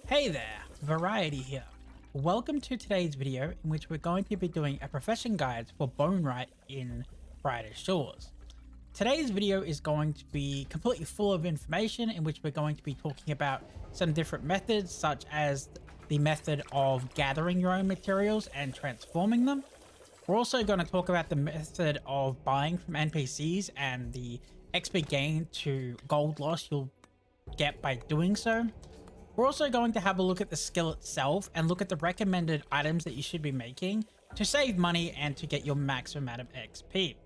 Hey there, Variety here. Welcome to today's video in which we're going to be doing a profession guide for bonewright in Brighter Shores. Today's video is going to be completely full of information in which we're going to be talking about some different methods such as the method of gathering your own materials and transforming them. We're also going to talk about the method of buying from NPCs and the XP gain to gold loss you'll get by doing so. We're also going to have a look at the skill itself and look at the recommended items that you should be making to save money and to get your maximum amount of XP.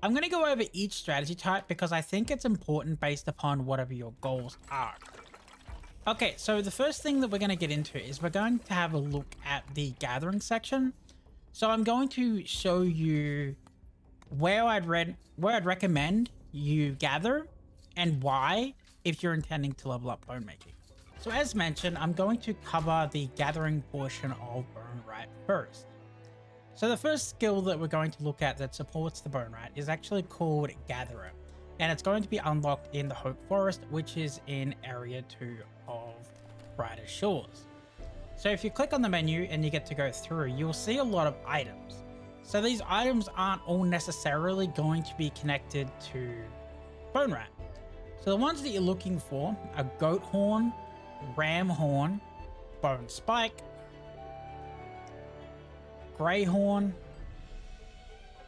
I'm going to go over each strategy type because I think it's important based upon whatever your goals are. Okay, so the first thing that we're going to get into is we're going to have a look at the gathering section. So I'm going to show you where I'd recommend you gather and why if you're intending to level up bone making. So as mentioned, I'm going to cover the gathering portion of bonewright first. So the first skill that we're going to look at that supports the bonewright is actually called Gatherer, and it's going to be unlocked in the Hope Forest, which is in Area 2 of Brighter Shores. So if you click on the menu and you get to go through, you'll see a lot of items. So these items aren't all necessarily going to be connected to bonewright. So the ones that you're looking for are goat horn, ram horn, bone spike, grey horn,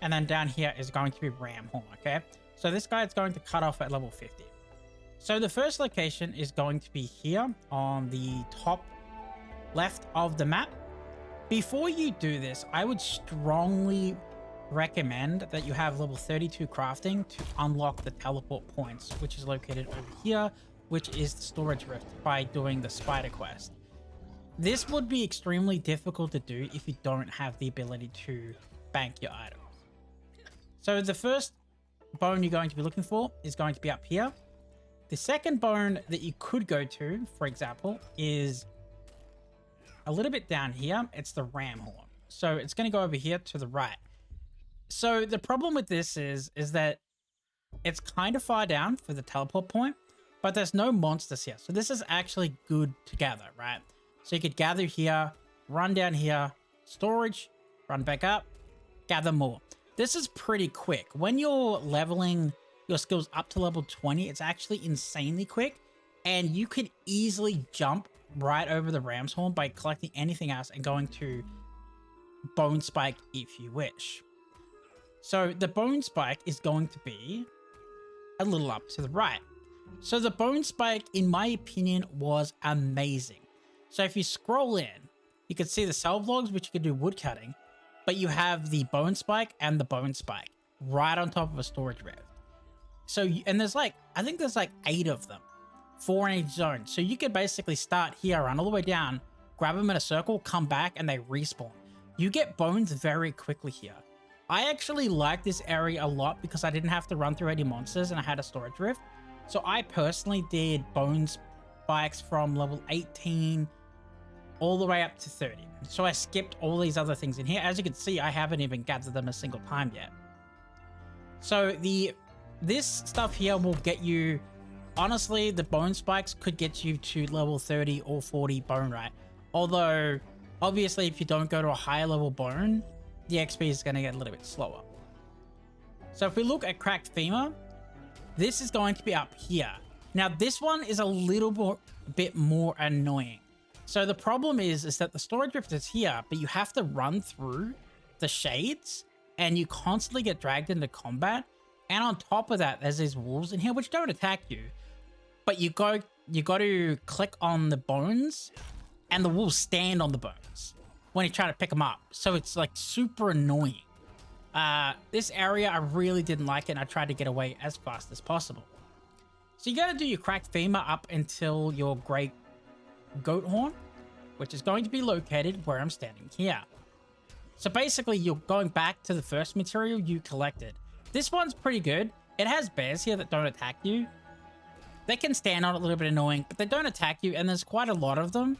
and then down here is going to be ram horn, okay? So this guy is going to cut off at level 50. So the first location is going to be here on the top left of the map. Before you do this, I would strongly recommend that you have level 32 crafting to unlock the teleport points, which is located over here, which is the storage rift, by doing the spider quest. This would be extremely difficult to do if you don't have the ability to bank your items. So the first bone you're going to be looking for is going to be up here. The second bone that you could go to, for example, is a little bit down here. It's the ram horn. So it's going to go over here to the right. So the problem with this is that it's kind of far down for the teleport point, but there's no monsters here. So this is actually good to gather, right? So you could gather here, run down here, storage, run back up, gather more. This is pretty quick. When you're leveling your skills up to level 20, it's actually insanely quick. And you could easily jump right over the ram's horn by collecting anything else and going to bone spike if you wish. So the bone spike is going to be a little up to the right. So the bone spike, in my opinion, was amazing. So if you scroll in, you can see the salve logs, which you can do wood cutting, but you have the bone spike and the bone spike right on top of a storage rift. So, and there's like, I think there's like 8 of them, 4 in each zone. So you could basically start here, run all the way down, grab them in a circle, come back, and they respawn. You get bones very quickly here. I actually like this area a lot because I didn't have to run through any monsters and I had a storage rift. So I personally did bone spikes from level 18 all the way up to 30. So I skipped all these other things in here. As you can see, I haven't even gathered them a single time yet. So this stuff here will get you, honestly, the bone spikes could get you to level 30 or 40 bonewright. Although, obviously, if you don't go to a higher level bone, the XP is going to get a little bit slower. So if we look at cracked femur, this is going to be up here. Now this one is a little bit more annoying. So the problem is that the storage rift is here, but you have to run through the shades and you constantly get dragged into combat. And on top of that, there's these wolves in here which don't attack you, but you got to click on the bones and the wolves stand on the bones when you try to pick them up. So it's like super annoying. This area, I really didn't like it, and I tried to get away as fast as possible. So you got to do your cracked femur up until your great goat horn, which is going to be located where I'm standing here. So basically, you're going back to the first material you collected. This one's pretty good. It has bears here that don't attack you. They can stand on it, a little bit annoying, but they don't attack you, and there's quite a lot of them.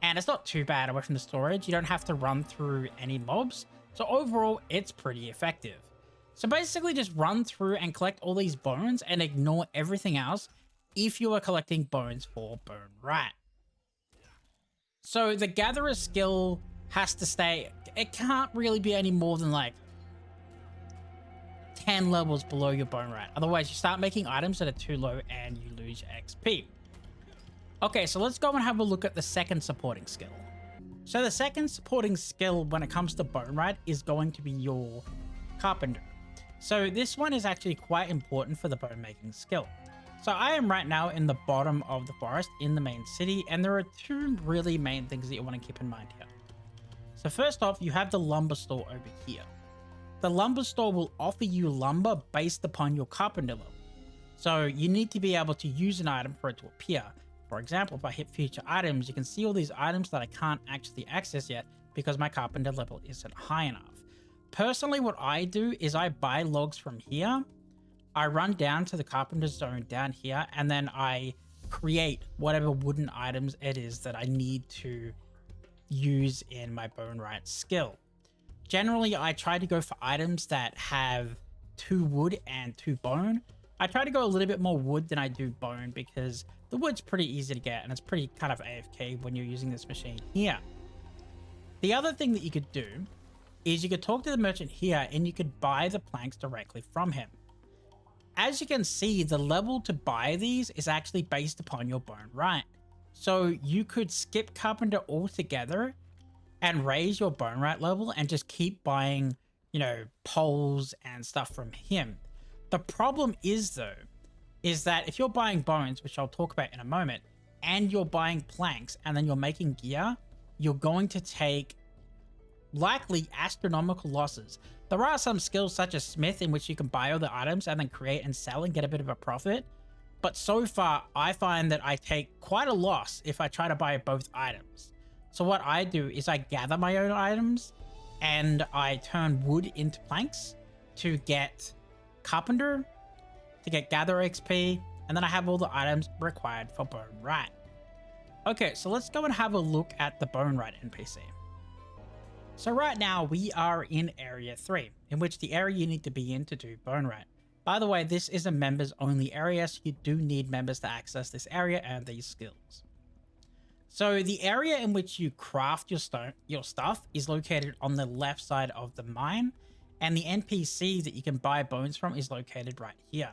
And it's not too bad away from the storage. You don't have to run through any mobs. So overall, it's pretty effective. So basically just run through and collect all these bones and ignore everything else if you are collecting bones for bonewright. So the gatherer skill has to stay, it can't really be any more than like 10 levels below your bonewright. Otherwise you start making items that are too low and you lose your XP. Okay, so let's go and have a look at the second supporting skill. So the second supporting skill when it comes to bonewright is going to be your carpenter. So this one is actually quite important for the bone making skill. So I am right now in the bottom of the forest in the main city, and there are two really main things that you want to keep in mind here. So first off, you have the lumber store over here. The lumber store will offer you lumber based upon your carpenter level. So you need to be able to use an item for it to appear. For example, if I hit future items, you can see all these items that I can't actually access yet because my carpenter level isn't high enough. Personally, what I do is I buy logs from here, I run down to the carpenter zone down here, and then I create whatever wooden items it is that I need to use in my bonewright skill. Generally, I try to go for items that have 2 wood and 2 bone. I try to go a little bit more wood than I do bone because the wood's pretty easy to get and it's pretty kind of AFK when you're using this machine here. The other thing that you could do is you could talk to the merchant here and you could buy the planks directly from him. As you can see, the level to buy these is actually based upon your bonewright. So you could skip carpenter altogether and raise your bonewright level and just keep buying, you know, poles and stuff from him. The problem is though, is that if you're buying bones, which I'll talk about in a moment, and you're buying planks and then you're making gear, you're going to take likely astronomical losses. There are some skills such as smith in which you can buy all the items and then create and sell and get a bit of a profit. But so far, I find that I take quite a loss if I try to buy both items. So what I do is I gather my own items and I turn wood into planks to get carpenter, to get gather XP, and then I have all the items required for bonewright. Okay, so let's go and have a look at the bonewright NPC. So right now we are in area 3, in which the area you need to be in to do bonewright. By the way, this is a members only area, so you do need members to access this area and these skills. So the area in which you craft your stuff is located on the left side of the mine, and the NPC that you can buy bones from is located right here.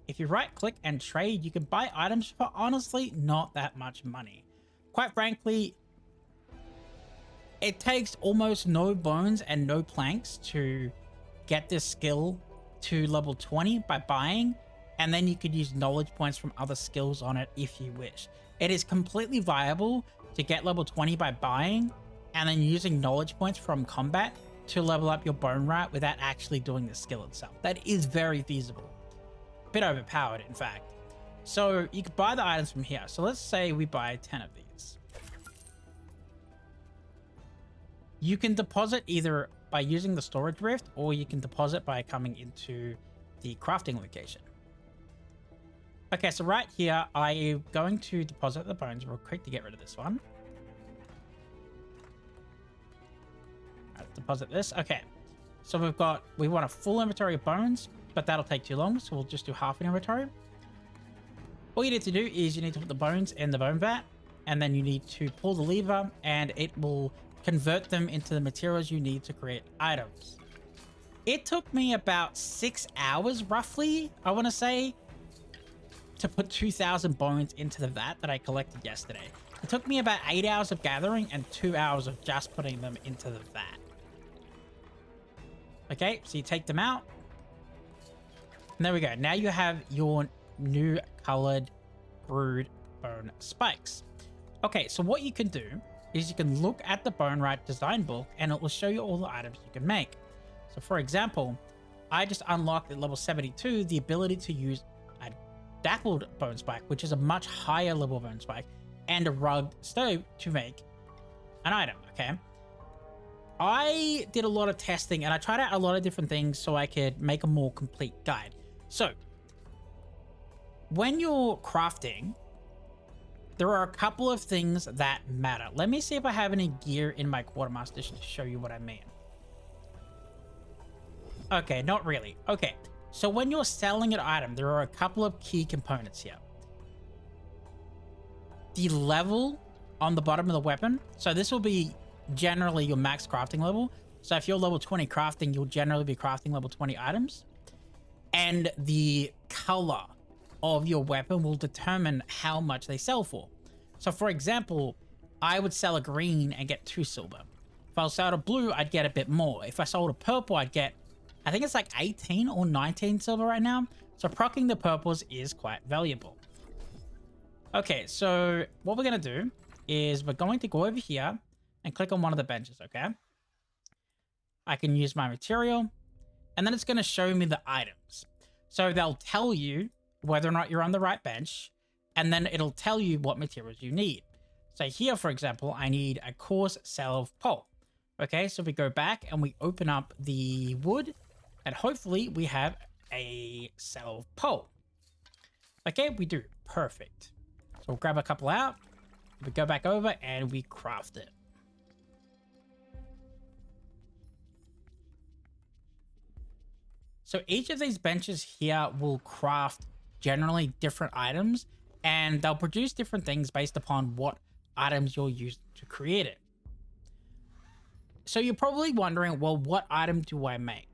If you right click and trade, you can buy items for honestly not that much money. Quite frankly, it takes almost no bones and no planks to get this skill to level 20 by buying, and then you could use knowledge points from other skills on it if you wish. It is completely viable to get level 20 by buying and then using knowledge points from combat to level up your bonewright without actually doing the skill itself. That is very feasible. A bit overpowered, in fact. So you could buy the items from here. So let's say we buy 10 of these. You can deposit either by using the storage rift, or you can deposit by coming into the crafting location. Okay, so right here, I'm going to deposit the bones real quick to get rid of this one. Let's deposit this. Okay, so we want a full inventory of bones, but that'll take too long, so we'll just do half an inventory. All you need to do is you need to put the bones in the bone vat, and then you need to pull the lever, and it will convert them into the materials you need to create items. It took me about 6 hours, roughly, I want to say, to put 2,000 bones into the vat that I collected yesterday. It took me about 8 hours of gathering and 2 hours of just putting them into the vat. Okay, so you take them out. And there we go. Now you have your new colored brewed bone spikes. Okay, so what you can do is you can look at the bonewright design book and it will show you all the items you can make. So for example, I just unlocked at level 72 the ability to use a dappled bone spike, which is a much higher level bone spike, and a rugged stove to make an item. Okay, I did a lot of testing and I tried out a lot of different things so I could make a more complete guide. So when you're crafting, there are a couple of things that matter. Let me see if I have any gear in my quartermaster to show you what I mean. Okay, not really. Okay, so when you're selling an item, there are a couple of key components here. The level on the bottom of the weapon. So this will be generally your max crafting level. So if you're level 20 crafting, you'll generally be crafting level 20 items. And the color of your weapon will determine how much they sell for. So for example, I would sell a green and get 2 silver. If I sold a blue, I'd get a bit more. If I sold a purple, I'd get, I think it's like 18 or 19 silver right now. So proccing the purples is quite valuable. Okay, so what we're going to do is we're going to go over here and click on one of the benches, okay? I can use my material, and then it's going to show me the items. So they'll tell you whether or not you're on the right bench, and then it'll tell you what materials you need. So here, for example, I need a coarse salve pole. Okay, so we go back and we open up the wood, and hopefully we have a salve pole. Okay, we do. Perfect. So we'll grab a couple out, we go back over, and we craft it. So each of these benches here will craft generally different items, and they'll produce different things based upon what items you'll use to create it. So you're probably wondering, well, what item do I make?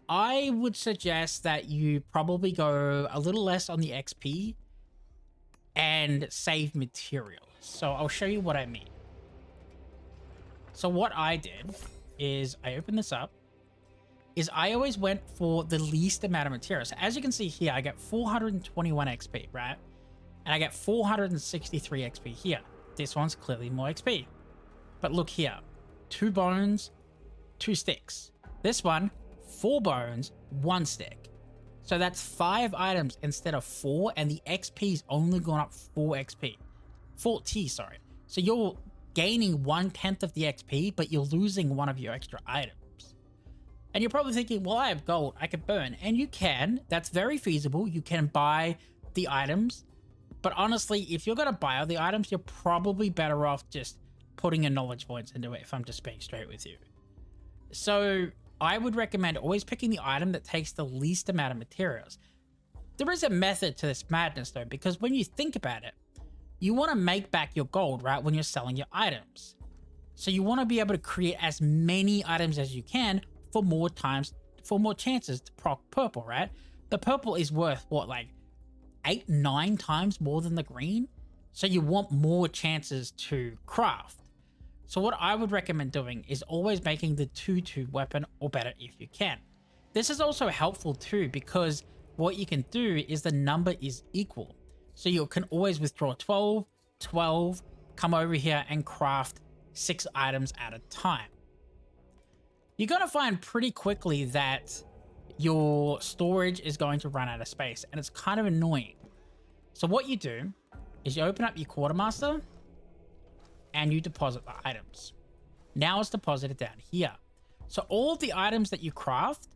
I would suggest that you probably go a little less on the XP and save materials. So I'll show you what I mean. So what I did is I opened this up, is I always went for the least amount of materials. So as you can see here, I get 421 XP, right? And I get 463 XP here. This one's clearly more XP. But look here, 2 bones, 2 sticks. This one, 4 bones, 1 stick. So that's 5 items instead of 4, and the XP's only gone up 4 XP. 4T, sorry. So you're gaining 1/10 of the XP, but you're losing one of your extra items. And you're probably thinking, well, I have gold, I could burn. And you can, that's very feasible. You can buy the items. But honestly, if you're gonna buy all the items, you're probably better off just putting your knowledge points into it, if I'm just being straight with you. So I would recommend always picking the item that takes the least amount of materials. There is a method to this madness though, because when you think about it, you want to make back your gold, right, when you're selling your items. So you want to be able to create as many items as you can for more times, for more chances to proc purple, right? The purple is worth what, like 8-9 times more than the green? So you want more chances to craft. So what I would recommend doing is always making the 2-2 weapon, or better if you can. This is also helpful too, because what you can do is the number is equal. So you can always withdraw 12, 12, come over here and craft 6 items at a time. You're going to find pretty quickly that your storage is going to run out of space, and it's kind of annoying. So what you do is you open up your quartermaster and you deposit the items. Now it's deposited down here. So all of the items that you craft,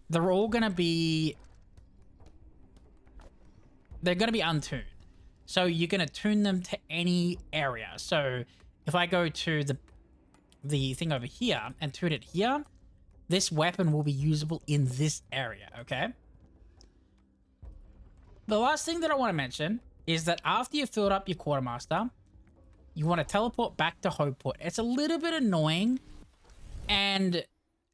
they're all going to be, they're going to be untuned. So you're going to tune them to any area. So if I go to the thing over here and tune it here, this weapon will be usable in this area, okay? The last thing that I want to mention is that after you've filled up your quartermaster, you want to teleport back to Hopeport. It's a little bit annoying, and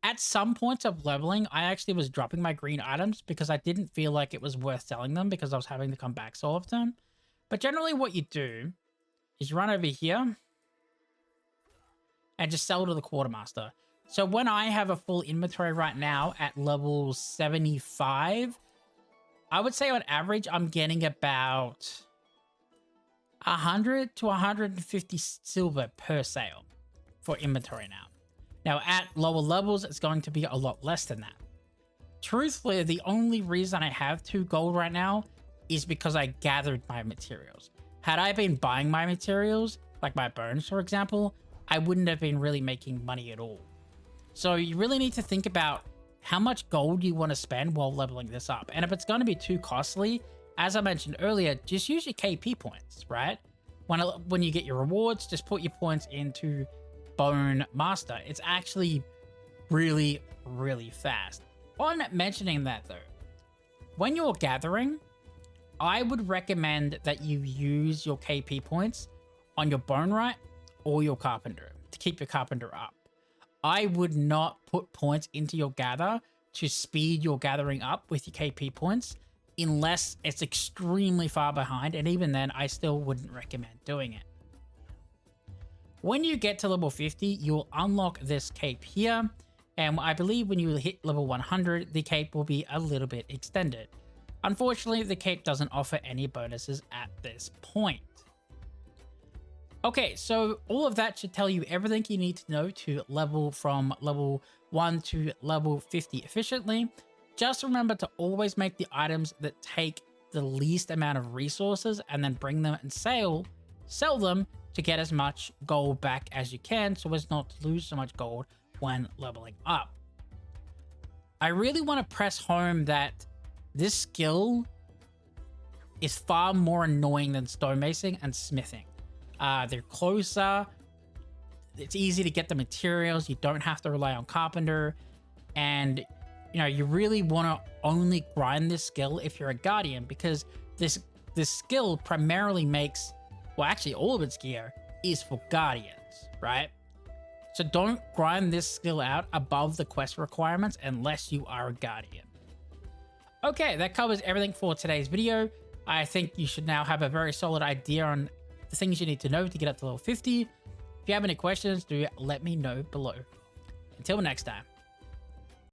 at some points of leveling, I actually was dropping my green items because I didn't feel like it was worth selling them because I was having to come back so often. But generally what you do is you run over here and just sell to the quartermaster. So when I have a full inventory right now at level 75, I would say on average, I'm getting about 100 to 150 silver per sale for inventory now. Now at lower levels, it's going to be a lot less than that. Truthfully, the only reason I have 2 gold right now is because I gathered my materials. Had I been buying my materials, like my bones, for example, I wouldn't have been really making money at all. So you really need to think about how much gold you want to spend while leveling this up. And if it's going to be too costly, as I mentioned earlier, just use your KP points, right? When you get your rewards, just put your points into Bone Master. It's actually really, really fast. On mentioning that though, when you're gathering, I would recommend that you use your KP points on your bonewright or your carpenter to keep your carpenter up. I would not put points into your gather to speed your gathering up with your KP points unless it's extremely far behind, and even then I still wouldn't recommend doing it. When you get to level 50, you'll unlock this cape here, and I believe when you hit level 100, the cape will be a little bit extended. Unfortunately, the cape doesn't offer any bonuses at this point. Okay, so all of that should tell you everything you need to know to level from level 1 to level 50 efficiently. Just remember to always make the items that take the least amount of resources and then bring them and sell them to get as much gold back as you can so as not to lose so much gold when leveling up. I really want to press home that this skill is far more annoying than stonemasoning and smithing. They're closer, it's easy to get the materials, you don't have to rely on carpenter, and you know, you really want to only grind this skill if you're a guardian, because this skill primarily makes, well, actually all of its gear is for guardians, right? So don't grind this skill out above the quest requirements unless you are a guardian. Okay, that covers everything for today's video. I think you should now have a very solid idea on the things you need to know to get up to level 50. If you have any questions, do let me know below. Until next time.